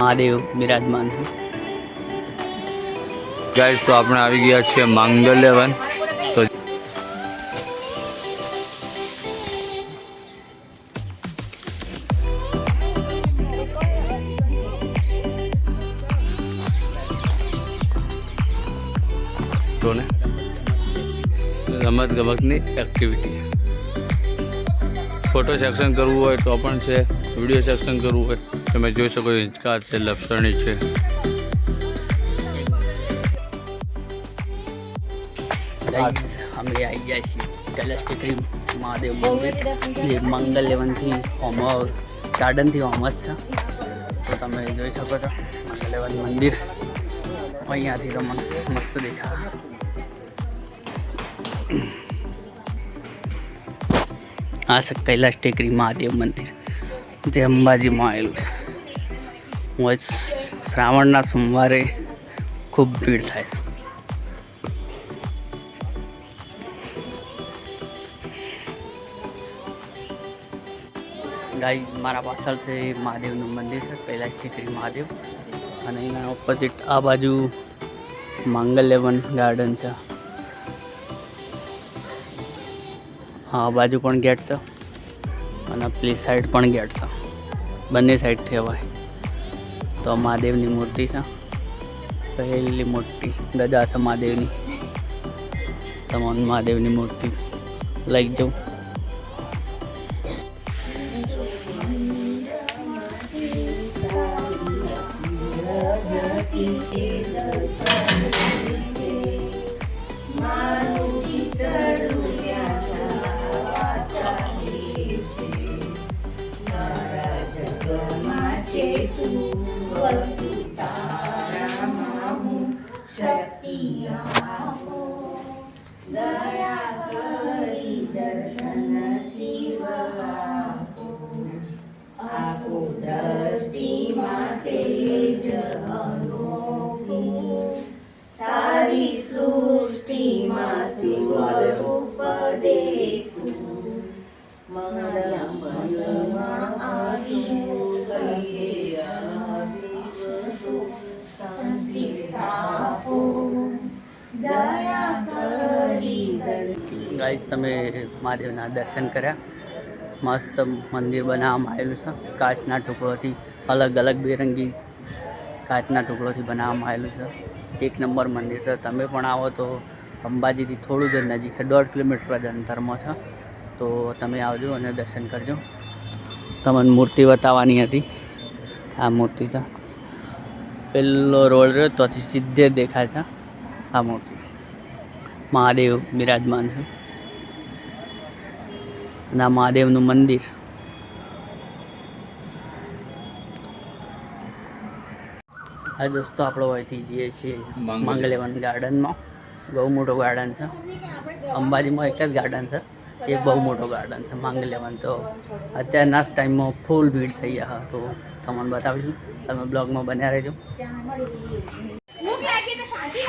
મહાદેવ બિરાજમાન છે। ગાઈસ તો આપણે આવી ગયા છીએ માંગલ્ય વન। તો રમત ગમતની એક્ટિવિટી, ફોટો સેક્શન કરવું હોય તો પણ છે, વિડીયો સેક્શન કરવું હોય તમે જોઈ શકો। હિંચકા છે, લપસણી છે। અમે આવી ગયા છીએ કૈલાશ ટેકરી મહાદેવ મંદિર, જે મંગલ્યવનથી ગાર્ડનથી હોમ જ છે। તો તમે જોઈ શકો છો મંગલ્યવન મંદિર અહીંયાથી તમને મસ્ત દેખાય। આ છે કૈલાશ ટેકરી મહાદેવ મંદિર, જે અંબાજીમાં આવેલું છે। શ્રાવણના સોમવારે ખૂબ ભીડ થાય છે। ગાઈસ મારા પાછળ છે મહાદેવનું મંદિર છે, કૈલાશ ટેકરી મહાદેવ, અને એના ઓપોઝિટ આ બાજુ માંગલ્યવન ગાર્ડન છે। આ બાજુ પણ ગેટ છે અને પેલી સાઈડ પણ ગેટ છે, બંને સાઈડથી અવાય। તો મહાદેવની મૂર્તિ છે, પહેલી મોટી ગદા છે મહાદેવની। તમામ મહાદેવની મૂર્તિ લઈ જાઉં। ગાઈસ તમે મહાદેવના દર્શન કર્યા। મસ્ત મંદિર બનાવવામાં આવેલું છે, કાચના ટુકડોથી, અલગ અલગ બેરંગી કાચના ટુકડોથી બનાવવામાં આવેલું છે। એક નંબર મંદિર છે। તમે પણ આવો તો અંબાજીથી થોડું જ નજીક છે, 1.5 કિલોમીટર જ અંતરમાં છે। તો તમે આવજો અને દર્શન કરજો। તમને મૂર્તિ બતાવવાની હતી, આ મૂર્તિ છે। પેલો રોડ રહ્યો ત્યાંથી સીધે દેખાય છે આ મૂર્તિ, મહાદેવ બિરાજમાન છે। અને આ મહાદેવનું મંદિર। હા દોસ્તો, આપણે અહીંથી જઈએ છીએ માંગલ્યવન ગાર્ડનમાં। બહુ મોટો ગાર્ડન છે, અંબાજીમાં એક જ ગાર્ડન છે, એ બહુ મોટો ગાર્ડન છે માંગલ્યવન। તો અત્યારના જ ટાઈમમાં ફૂલ ભીડ થઈ ગયા, તો તમને બતાવીશું, તમે બ્લોગમાં બન્યા રહેજો।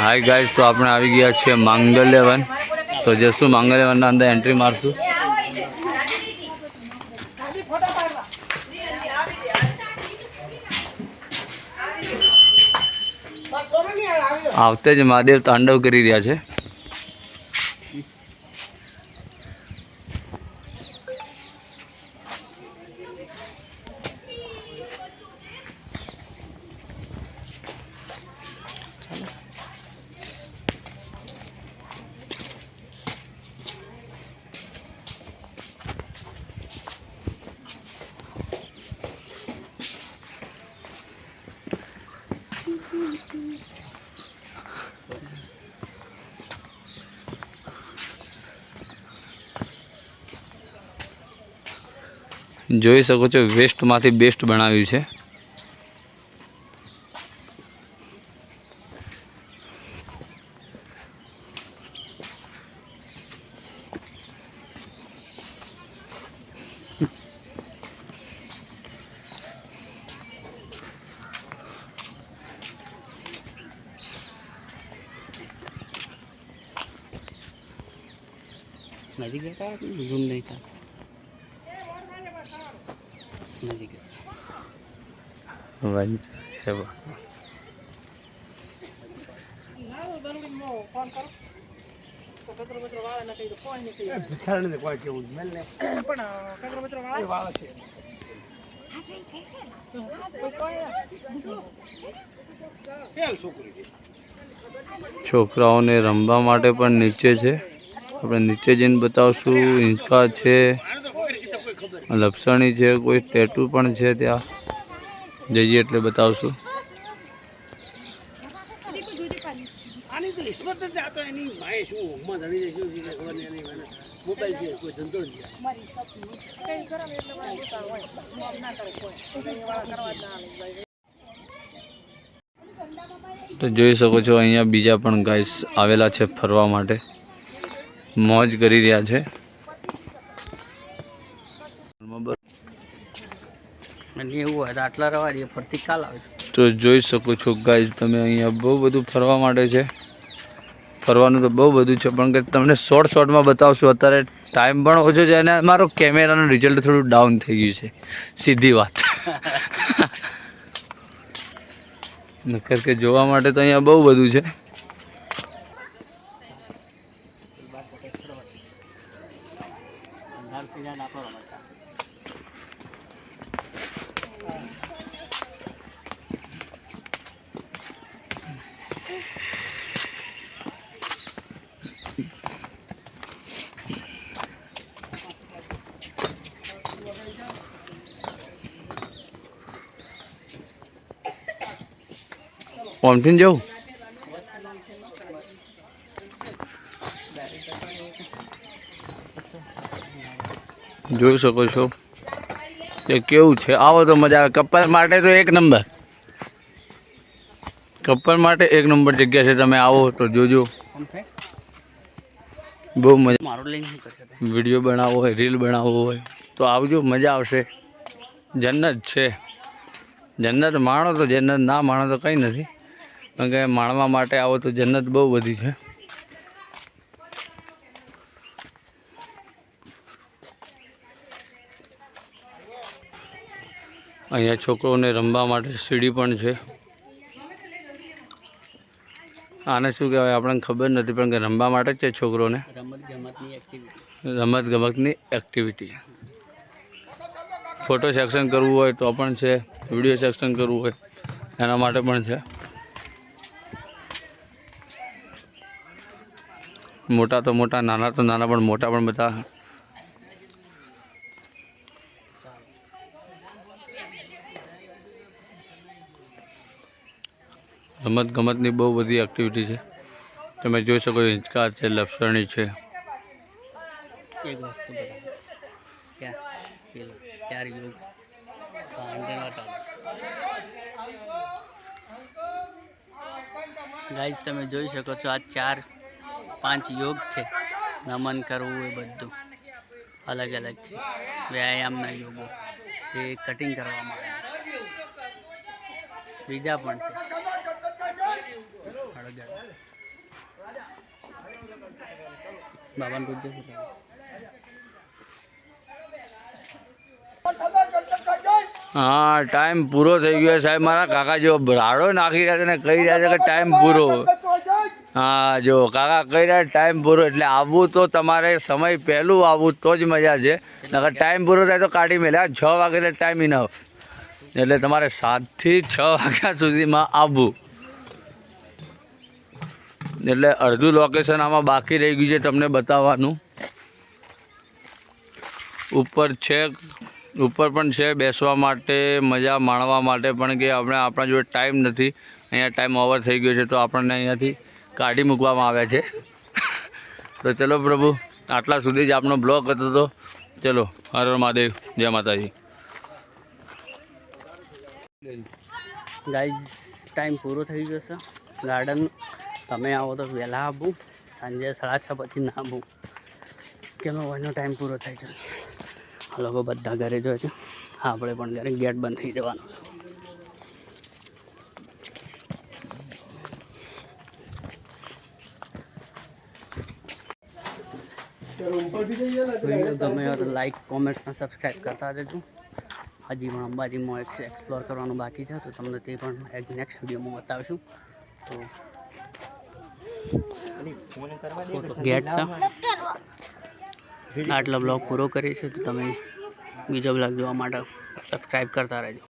હાય ગાઈસ, તો આપણે આવી ગયા છીએ માંગલ્ય વન। તો જશું માંગલ્ય વનના અંદર એન્ટ્રી મારશું। આવતે જ મહાદેવ તાંડવ કરી રહ્યા છે। જોઈ શકો છો વેસ્ટમાંથી બેસ્ટ બનાવ્યું છે। નજીક હતા, ઝૂમ નહીં था, નજીક છોકરાઓને રમવા માટે પણ નીચે છે. આપણે નીચે જઈને બતાવશું. હિંચકા છે, લપસણી છે, કોઈ ટેટુ પણ છે. ત્યાં જઈએ એટલે બતાવશું. તો જોઈ શકો છો અહીંયા બીજા પણ ગાઈસ આવેલા છે ફરવા માટે, મોજ કરી રહ્યા છે. અને એવું હોય તો આટલા રવા દઈએ, ફરતી કાલ આવે. તો જોઈ શકો છો ગાઈસ તમે અહીંયા બહુ બધું ફરવા માટે છે. ફરવાનું તો બહુ બધું છે પણ કે તમને શોર્ટમાં બતાવશું. અત્યારે ટાઈમ પણ ઓછો છે અને મારો કેમેરાનું રિઝલ્ટ થોડું ડાઉન થઈ ગયું છે, સીધી વાત. નકર કે જોવા માટે તો અહીંયા બહુ બધું છે. કોમથી જવું જોઈ શકો છો કે કેવું છે. આવો તો મજા આવે. કપલ માટે તો એક નંબર, કપલ માટે એક નંબર જગ્યા છે. તમે આવો તો જોજો, બહુ મજા. વિડીયો બનાવવો હોય, રીલ બનાવવો હોય તો આવજો, મજા આવશે. જન્નત છે. જન્નત માણો તો જન્નત, ના માણો તો કંઈ નથી. કારણ કે માણવા માટે આવો તો જન્નત બહુ બધી છે. અહીંયા છોકરોને રમવા માટે સીડી પણ છે. આને શું કહેવાય આપણને ખબર નથી, પણ કે રમવા માટે જ છે છોકરોને, રમત ગમતની એક્ટિવિટી. ફોટો સેક્શન કરવું હોય તો પણ છે, વિડીયો સેક્શન કરવું હોય એના માટે પણ છે. મોટા તો મોટા, નાના તો નાના, પણ મોટા પણ બધા. રમત ગમતની બહુ બધી એક્ટિવિટી છે. તમે જોઈ શકો હિંચકા છે, લપસણી છે. એક વસ્તુ ગાઈસ તમે જોઈ શકો છો આ 4-5 યોગ છે. નમન કરવું એ બધું અલગ અલગ છે. વ્યાયામના યોગો એ કટિંગ કરવામાં આવે, બીજા પણ છે. બાબાને પૂછજો. હા, ટાઈમ પૂરો થઈ ગયો સાહેબ. મારા કાકા જેવો રાડો નાખી રહ્યા છે ને કહી રહ્યા છે કે ટાઈમ પૂરો. હા, જો કાકા કહી રહ્યા ટાઈમ પૂરો, એટલે આવવું તો તમારે સમય પહેલું આવવું તો જ મજા છે. નકર ટાઈમ પૂરો થાય તો કાઢી મેળ્યા. 6 વાગે ટાઈમ ઇનફ, એટલે તમારે 7 થી 6 વાગ્યા સુધીમાં આવવું. એટલે અડધું લોકેશન આમાં બાકી રહી ગયું છે તમને બતાવવાનું. ઉપર છે, ઉપર પણ છે બેસવા માટે, મજા માણવા માટે, પણ કે આપણા જોડે ટાઈમ નથી. અહીંયા ટાઈમ ઓવર થઈ ગયો છે તો આપણને અહીંયાથી કાઢી મૂકવામાં આવ્યા છે. તો ચલો પ્રભુ, આટલા સુધી જ આપણો બ્લોગ હતો. તો ચલો, હર હર મહાદેવ, જય માતાજી. ગાઈઝ ટાઈમ પૂરો થઈ ગયો છે ગાર્ડન. તમે આવો તો વહેલા આવવું, સાંજે 6:30 પછી ના આવવું, કેમ એનો ટાઈમ પૂરો થાય છે. આ લોકો બધા ઘરે જોઈએ છે, આપણે પણ ઘરે ગેટ બંધ થઈ જવાનું છે. વિડીયો ગમે તો લાઈક, કોમેન્ટ અને સબસ્ક્રાઈબ કરતા જજો. હજી પણ અંબાજીમાં એક્સપ્લોર કરવાનું બાકી છે, તો તમને તે પણ એક નેક્સ્ટ વિડીયોમાં બતાવીશું. તો ગેટ છે. આટલો બ્લોગ પૂરો કરીએ છીએ, તો તમે બીજો બ્લોગ જોવા માટે સબસ્ક્રાઈબ કરતા રહેજો.